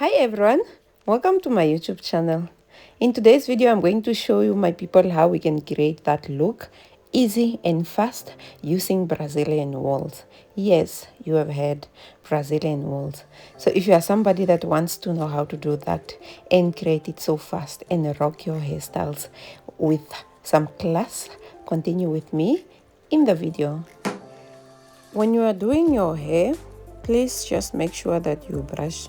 Hi everyone, welcome to my YouTube channel. In today's video, I'm going to show you my people how we can create that look easy and fast using Brazilian wools. Yes, you have heard Brazilian wools. So if you are somebody that wants to know how to do that and create it so fast and rock your hairstyles with some class, continue with me in the video. When you are doing your hair, please just make sure that you brush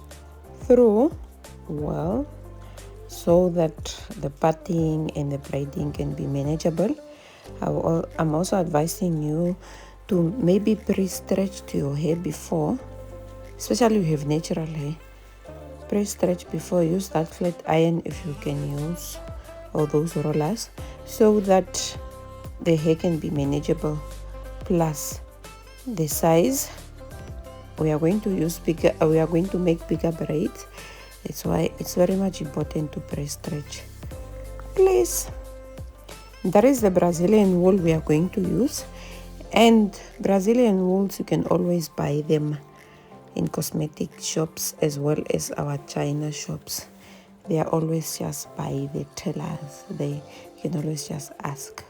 through well so that the parting and the braiding can be manageable. I'm also advising you to maybe pre-stretch to your hair before, especially if you have natural hair. Pre-stretch before, use that flat iron if you can use, or those rollers, so that the hair can be manageable. Plus the size, we are going to make bigger braids. That's why it's very much important to pre-stretch. Please, that is the Brazilian wool we are going to use, and Brazilian wools you can always buy them in cosmetic shops as well as our China shops. They are always just by the tellers. They can always just ask.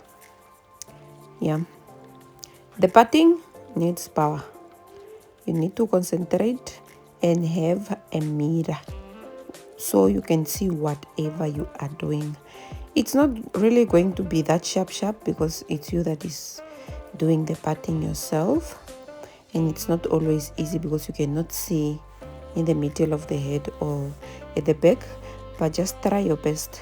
Yeah, the parting needs power. You need to concentrate and have a mirror so you can see whatever you are doing. It's not really going to be that sharp because it's you that is doing the parting yourself, and it's not always easy because you cannot see in the middle of the head or at the back, but just try your best.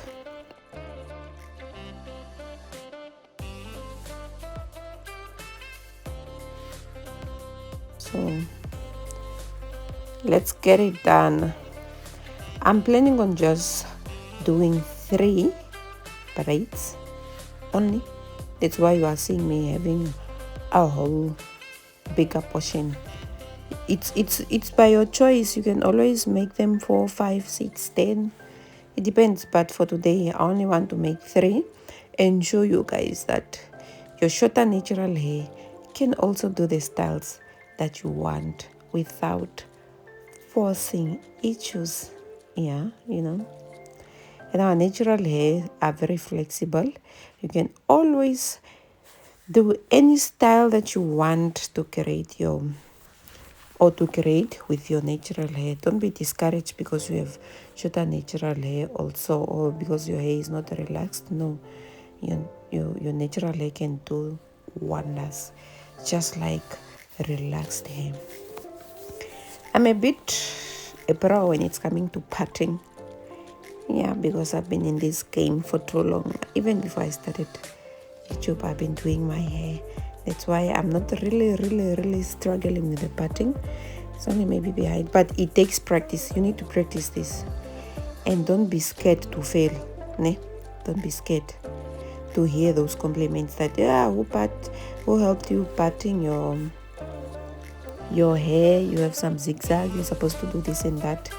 So let's get it done. I'm planning on just doing 3 braids only. That's why you are seeing me having a whole bigger portion. It's by your choice. You can always make them 4, 5, 6, 10. It depends, but for today I only want to make 3 and show you guys that your shorter natural hair can also do the styles that you want without forcing issues. Yeah, you know. And our natural hair are very flexible. You can always do any style that you want to create with your natural hair. Don't be discouraged because you have shorter natural hair also, or because your hair is not relaxed. No, your natural hair can do wonders, just like relaxed hair. I'm a bit a pro when it's coming to parting. Yeah, because I've been in this game for too long. Even before I started YouTube, I've been doing my hair. That's why I'm not really struggling with the parting. It's only maybe behind, but it takes practice. You need to practice this, and don't be scared to fail. Ne? Don't be scared to hear those compliments that who helped you parting your hair. You have some zigzag. You're supposed to do this and that.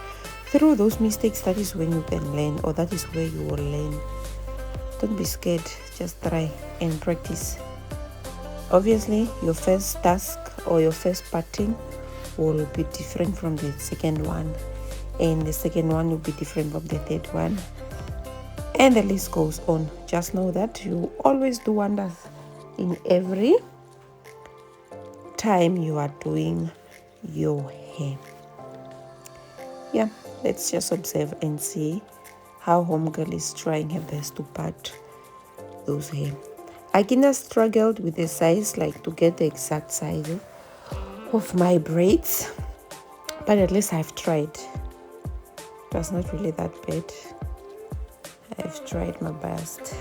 Through those mistakes, that is when you can learn, or that is where you will learn. Don't be scared. Just try and practice. Obviously, your first task or your first parting will be different from the second one, and the second one will be different from the third one, and the list goes on. Just know that you always do wonders in every time you are doing your hair. Yeah, let's just observe and see how homegirl is trying her best to part those hair. I kind of struggled with the size, like to get the exact size of my braids, but at least I've tried. It was not really that bad. I've tried my best.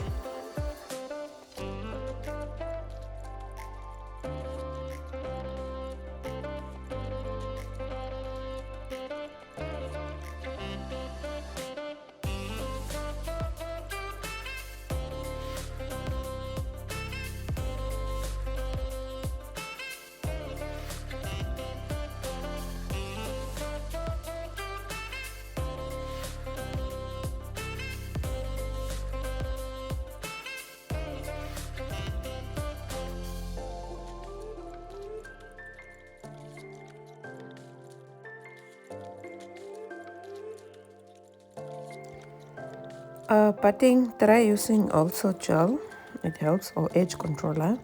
Parting, try using also gel. It helps, or edge controller,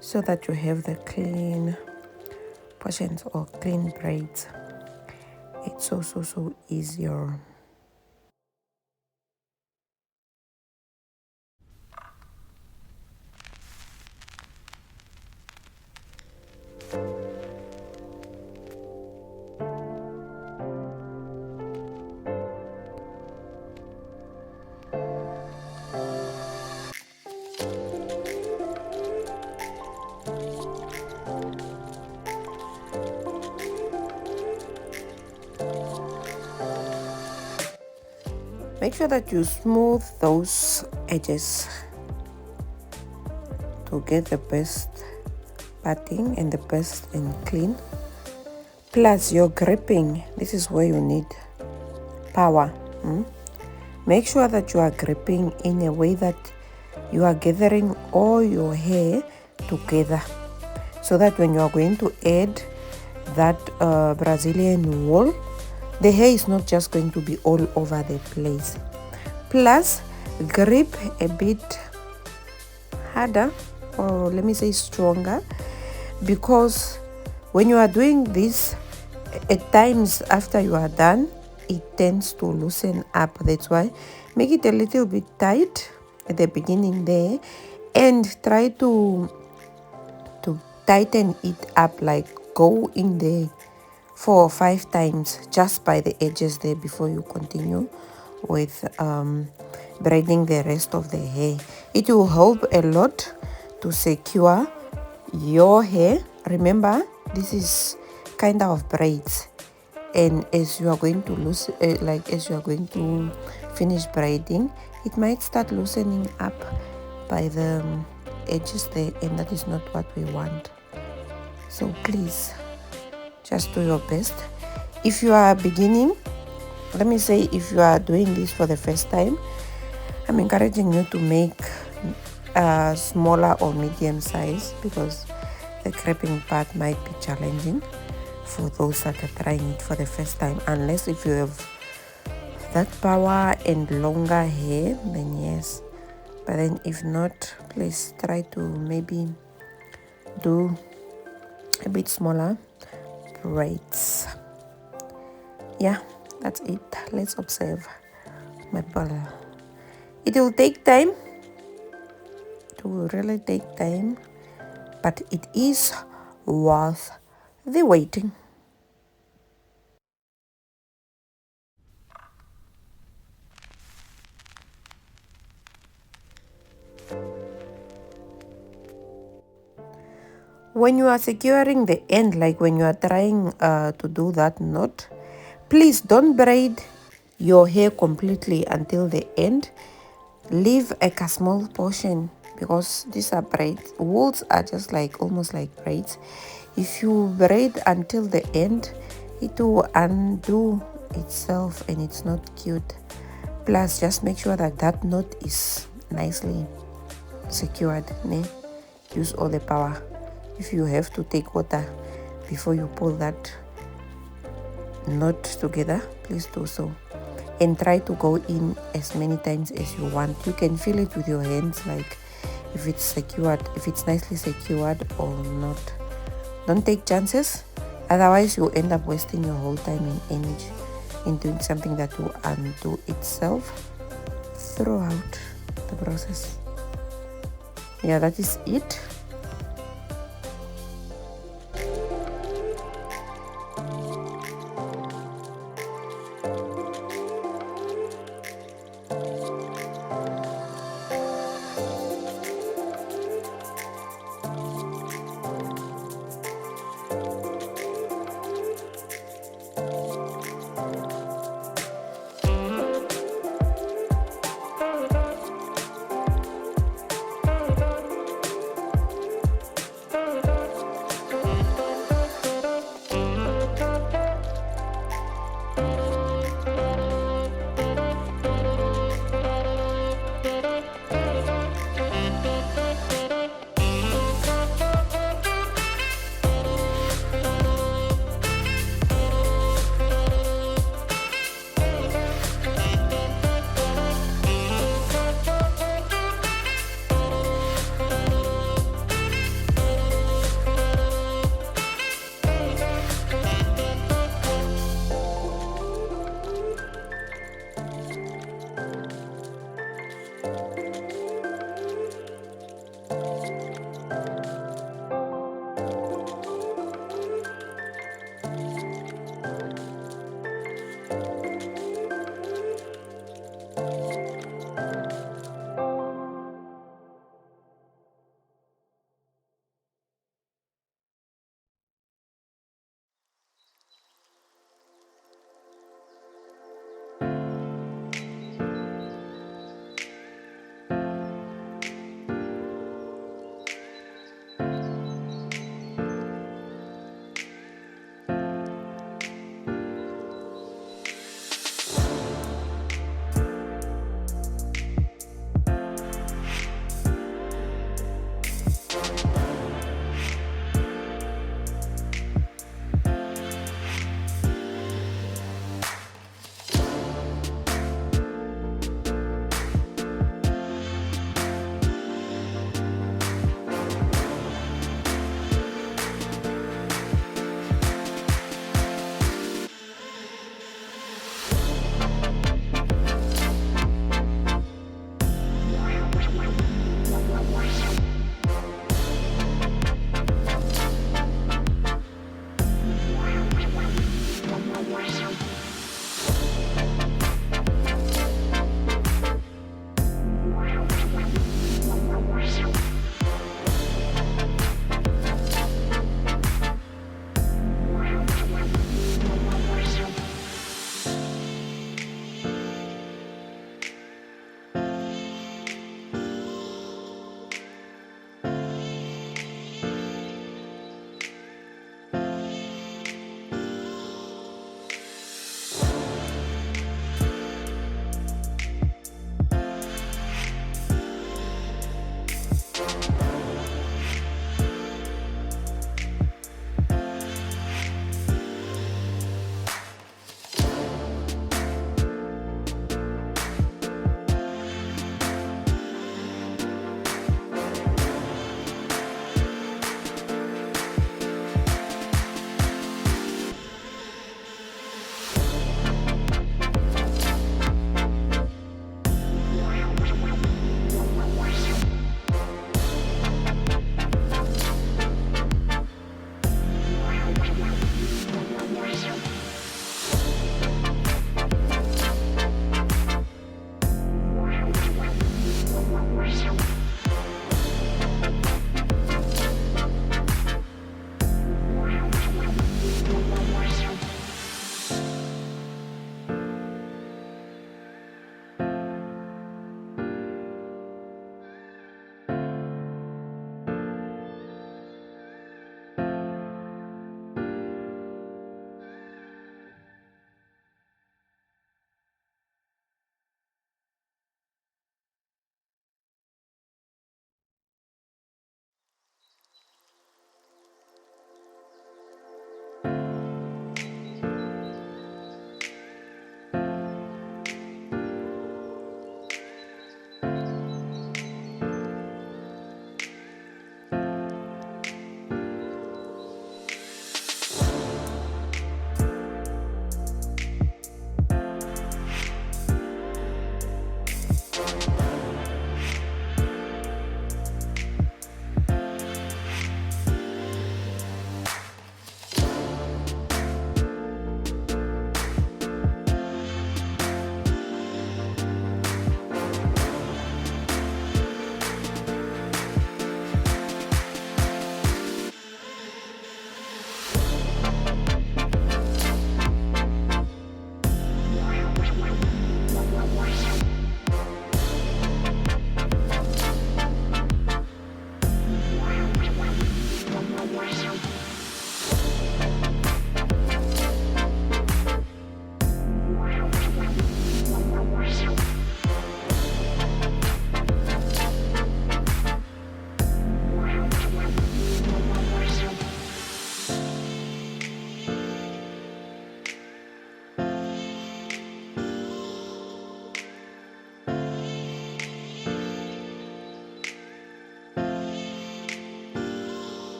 so that you have the clean portions or clean braids. It's so easier. Make sure that you smooth those edges to get the best parting and the best and clean. Plus your gripping, this is where you need power. Make sure that you are gripping in a way that you are gathering all your hair together, so that when you are going to add that Brazilian wool, the hair is not just going to be all over the place. Plus, grip a bit harder, or let me say stronger, because when you are doing this, at times after you are done, it tends to loosen up. That's why make it a little bit tight at the beginning there, and try to tighten it up, like go in there 4 or 5 times just by the edges there before you continue with braiding the rest of the hair. It will help a lot to secure your hair. Remember, this is kind of braids, and as you are going to as you are going to finish braiding, it might start loosening up by the edges there, and that is not what we want. So please just do your best. If you are beginning, let me say, if you are doing this for the first time, I'm encouraging you to make a smaller or medium size, because the crimping part might be challenging for those that are trying it for the first time. Unless if you have that power and longer hair, then yes. But then if not, please try to maybe do a bit smaller braids. Yeah, that's it. Let's observe my ball. It will take time. It will really take time, but it is worth the waiting. When you are securing the end, like when you are trying to do that knot, please don't braid your hair completely until the end. Leave a small portion, because these are braids. Wools are just like almost like braids. If you braid until the end, it will undo itself and it's not cute. Plus, just make sure that that knot is nicely secured. Use all the power. If you have to take water before you pull that knot together, please do so. And try to go in as many times as you want. You can feel it with your hands, like if it's secured, if it's nicely secured or not. Don't take chances, otherwise you'll end up wasting your whole time and energy in doing something that will undo itself throughout the process. Yeah, that is it.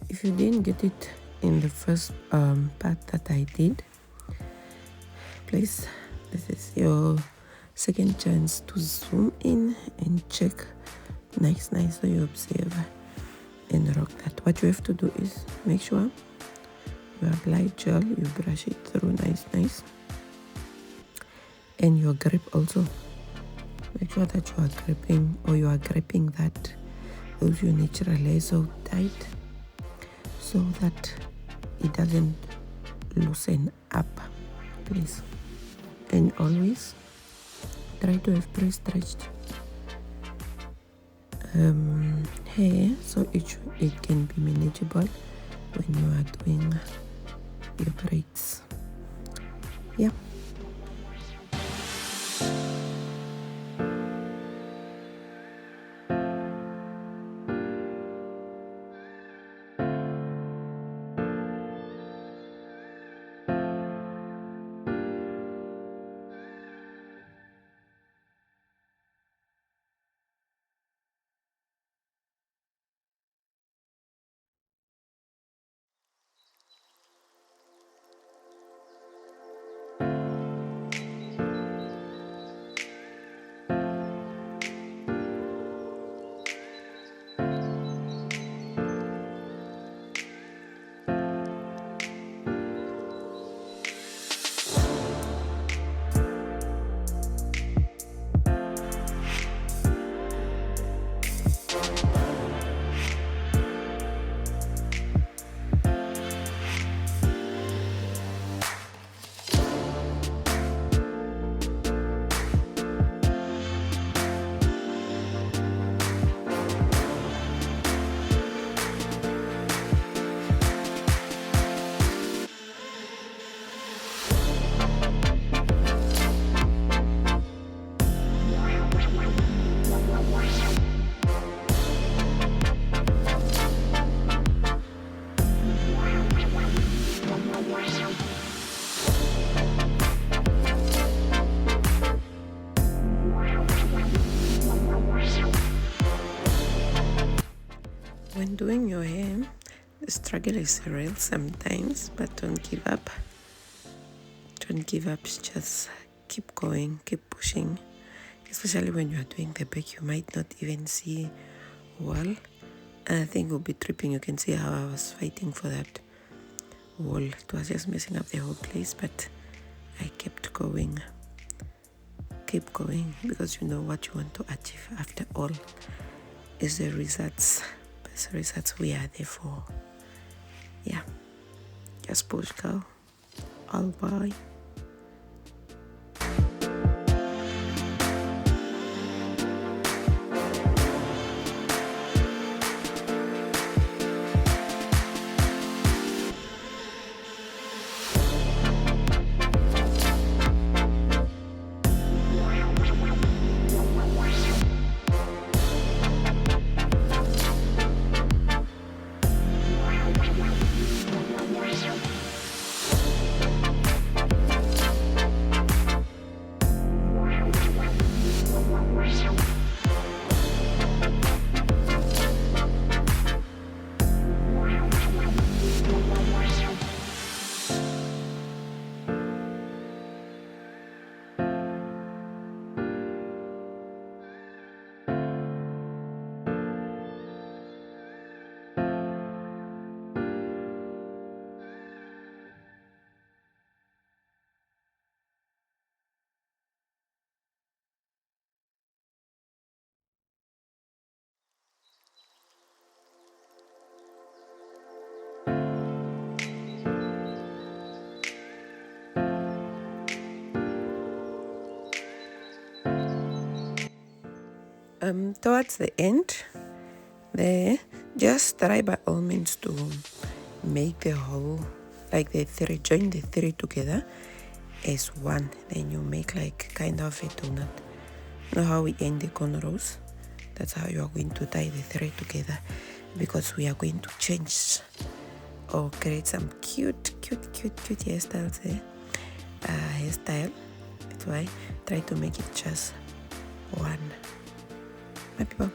If you didn't get it in the first part that I did, please, this is your second chance to zoom in and check nice, so you observe and rock that. What you have to do is make sure you apply gel, you brush it through nice, and your grip also. Make sure that you are gripping that those your natural layer so tight so that it doesn't loosen up, please. And always try to have pre-stretched hair so it can be manageable when you are doing your braids. Yeah. When doing your hair, the struggle is real sometimes, but don't give up. Don't give up, just keep going, keep pushing. Especially when you are doing the back, you might not even see wall. And I think you'll be tripping. You can see how I was fighting for that wall. It was just messing up the whole place, but I kept going. Keep going, because you know what you want to achieve after all is the results. Best results we are there for. Yeah, just push, girl. All bye. Towards the end there, just try by all means to make the whole, like join the three together as one. Then you make like kind of a donut. You know how we end the cornrows? That's how you are going to tie the three together, because we are going to change or create some cute hairstyles there. Hairstyle. That's why try to make it just one. My people.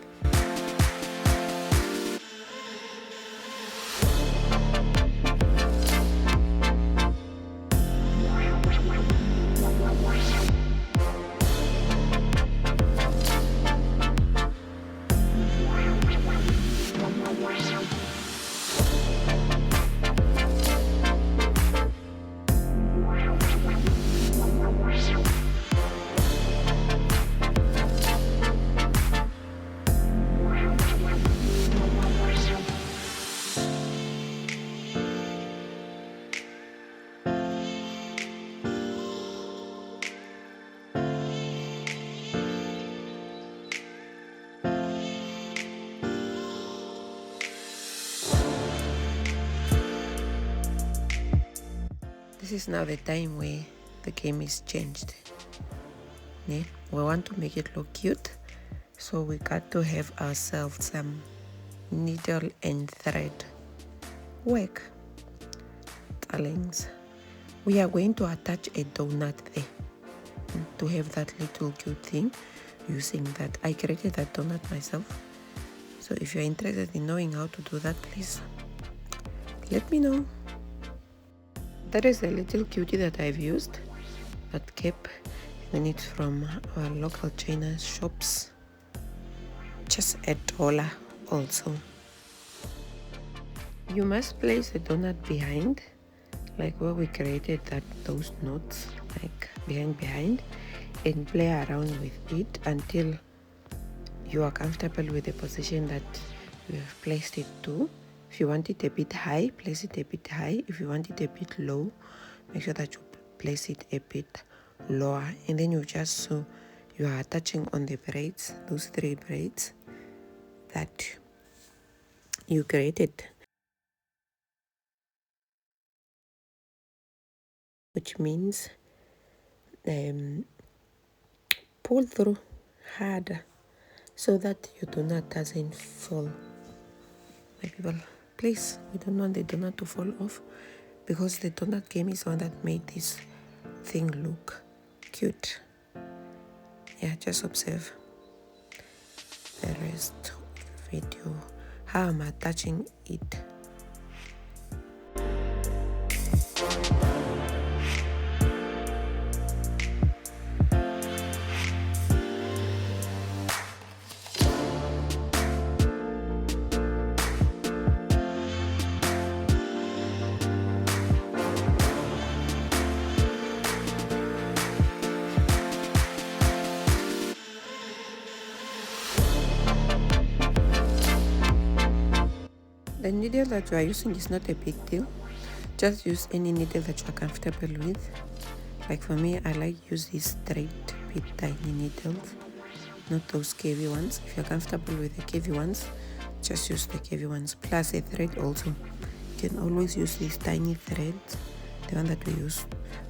this is now the time where the game is changed. Yeah? We want to make it look cute, so we got to have ourselves some needle and thread work. Darlings, we are going to attach a donut there to have that little cute thing using that. I created that donut myself, so if you're interested in knowing how to do that, please let me know. That is a little cutie that I've used, that cape, and it's from our local China shops, just $1 also. You must place the donut behind, like where we created those knots, like behind, and play around with it until you are comfortable with the position that you have placed it to. If you want it a bit high, place it a bit high. If you want it a bit low, make sure that you place it a bit lower, and then you are attaching on the braids, those 3 braids that you created, which means pull through harder so that your donut doesn't fall. My people, please, we don't want the donut to fall off, because the donut game is one that made this thing look cute. Yeah, just observe the rest of the video, how I'm attaching it. The needle that you are using is not a big deal. Just use any needle that you are comfortable with. Like for me, I like use these straight bit tiny needles, not those curvy ones. If you're comfortable with the curvy ones, just use the curvy ones. Plus a thread also. You can always use these tiny threads, the one that we use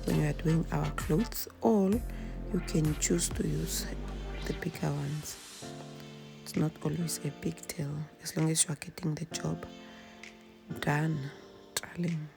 when we are doing our clothes, or you can choose to use the bigger ones. It's not always a big deal as long as you are getting the job done, darling.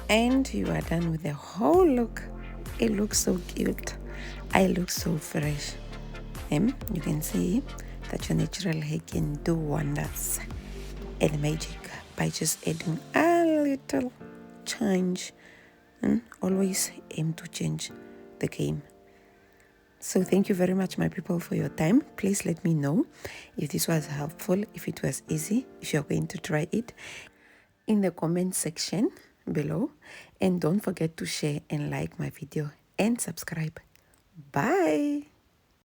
And you are done with the whole look. It looks so cute. I look so fresh. You can see that your natural hair can do wonders and magic by just adding a little change. And always aim to change the game. So thank you very much, my people, for your time. Please let me know if this was helpful, if it was easy, if you're going to try it in the comment section below. And don't forget to share and like my video and subscribe. Bye.